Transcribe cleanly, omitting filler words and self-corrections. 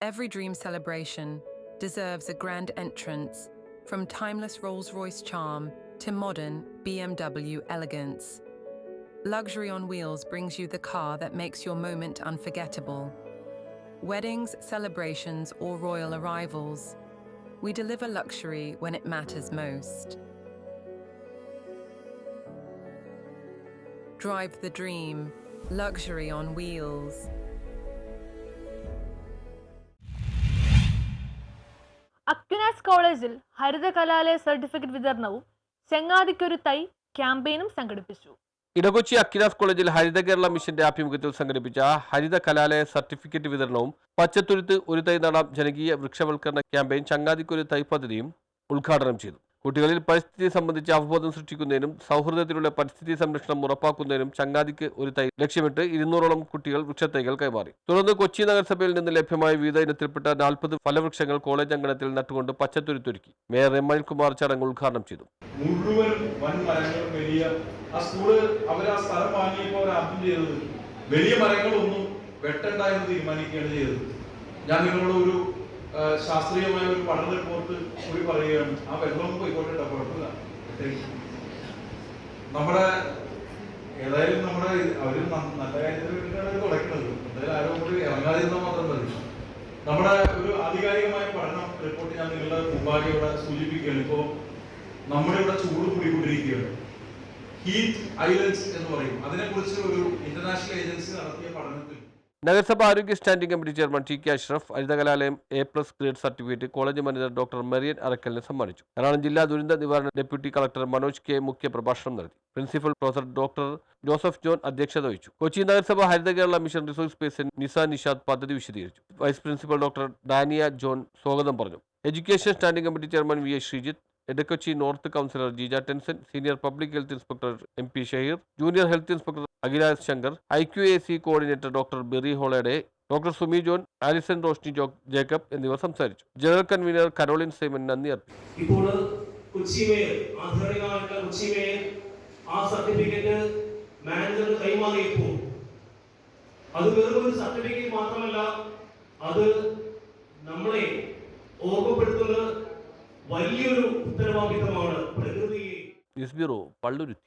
Every dream celebration deserves a grand entrance, from timeless Rolls-Royce charm to modern BMW elegance. Luxury on Wheels brings you the car that makes your moment unforgettable. Weddings, celebrations, or royal arrivals, we deliver luxury when it matters most. Drive the dream, luxury on wheels. Aquinas കോളേജിൽ ഹരിത കലാലയ certificate വിതരണവും ചെങ്ങാതിക്കൊരു തൈ ക്യാമ്പയിനും സംഘടിപ്പിച്ചു. Edakochi Aquinas കോളേജിൽ ഹരിത കേരള മിഷന്റെ ആഭിമുഖ്യത്തിൽ സംഘടിപ്പിച്ച ഹരിത കലാലയ സർട്ടിഫിക്കറ്റ് വിതരണവും പച്ചത്തുരുത്ത് ഒരു തൈ നടാം ജനകീയ വൃക്ഷവൽക്കരണ ക്യാമ്പയിൻ ചങ്ങാതിക്കൊരു തൈ പദ്ധതിയും ഉദ്ഘാടനം ചെയ്തു. കുട്ടികളിൽ പരിസ്ഥിതി സംബന്ധിച്ച് അവബോധം സൃഷ്ടിക്കുന്നതിനും സൗഹൃദത്തിലുള്ള പരിസ്ഥിതി സംരക്ഷണം ഉറപ്പാക്കുന്നതിനും ചങ്ങാതിക്ക് ഒരു തൈ ലക്ഷ്യമിട്ട് 200ഓളം കുട്ടികൾ വൃക്ഷത്തൈകൾ കൈമാറി. തുടർന്ന് കൊച്ചി നഗരസഭയിൽ നിന്ന് ലഭ്യമായ വിവിധ ഇനത്തിൽപ്പെട്ട 40 ഫലവൃക്ഷങ്ങൾ കോളേജ് അങ്കണത്തിൽ നട്ടുകൊണ്ട് പച്ചത്തുരുത്തൊരുക്കി. മേയർ എം അനിൽകുമാർ ചടങ്ങ് ഉദ്ഘാടനം ചെയ്തു. മുഴുവൻ വൻ മരങ്ങളും വലിയ ആ സ്കൂള് അവർ ആ സ്ഥലം വാങ്ങിയപ്പോൾ അവർ ആദ്യം ചെയ്തത് വലിയ മരങ്ങളൊന്നും വെട്ടണ്ടായെന്ന് തീരുമാനിക്കുകയാണ് ചെയ്തത്. ഞാൻ നിങ്ങളോട് ഒരു ശാസ്ത്രീയമായ ഒരു പഠന റിപ്പോർട്ട് കൂടി പറയുകയാണ്. ആ വെള്ളം പോയിക്കോട്ടെ, കുഴപ്പമില്ല. നമ്മുടെ ഏതായാലും നമ്മുടെ അവര് നല്ല കാര്യത്തിന് വേണ്ടിയിട്ടാണ് തുടക്കുന്നത്. എന്തായാലും ആരും കൂടി ഇറങ്ങാതിരുന്നാൽ മാത്രം മതി. നമ്മുടെ ഒരു ആധികാരികമായ പഠനം റിപ്പോർട്ട് ഞാൻ നിങ്ങളുടെ മുമ്പാകെ ഇവിടെ സൂചിപ്പിക്കുകയാണ്. ഇപ്പോൾ നമ്മുടെ ഇവിടെ ചൂട് കൂടിക്കൊണ്ടിരിക്കുകയാണ്. ഹീറ്റ് ഐലൻഡ്സ് എന്ന് പറയും. അതിനെക്കുറിച്ച് ഒരു ഇന്റർനാഷണൽ ഏജൻസി നടത്തിയ പഠനത്തിൽ നഗരസഭ ആരോഗ്യ standing committee chairman T K Ashraf ഹരിത കലാലയം A+ grade certificate college manager doctor Marian അറക്കലിനെ സമ്മാനിച്ചു. എറണാകുളം ജില്ലാ ദുരന്ത നിവാരണ ഡെപ്യൂട്ടി കളക്ടർ മനോജ് കെ മുഖ്യ പ്രഭാഷണം നടത്തി. Principal professor doctor Joseph John അധ്യക്ഷത വഹിച്ചു. കൊച്ചി നഗരസഭ Haritha Kerala mission resource person Nisa Nishad പദ്ധതി വിശദീകരിച്ചു. Vice principal doctor Dania John സ്വാഗതം പറഞ്ഞു. Education standing committee chairman V S Sreejith, Edakochi north councillor Jeeja Tenson, senior public health inspector MP Shaheer, junior health inspector Akhilaj Shankar, IQAC coordinator doctor Berry ഹോളയുടെ, ഡോക്ടർ സുമി ജോൺ, ആലിസൺ റോഷ്നി ജേക്കബ് എന്നിവർ സംസാരിച്ചു. ജനറൽ കൺവീനർ കരോളിൻ സൈമൻ നന്ദി അർപ്പിച്ചു. ഇപ്പോൾ കൊച്ചി മേയർ ആധുനികമായിട്ടുള്ള കൊച്ചി മേയർ ആ സർട്ടിഫിക്കറ്റ് മാനേജറിന് കൈമാറിയപ്പോൾ അത് വെറും ഒരു സർട്ടിഫിക്കറ്റ് മാത്രമല്ല, അത് നമ്മളെ ഓർമ്മപ്പെടുത്തുന്ന വലിയൊരു ഉത്തരവാദിത്തമാണ്. പ്രകൃതിയെ ന്യൂസ് ബ്യൂറോ, പള്ളുരുത്തി.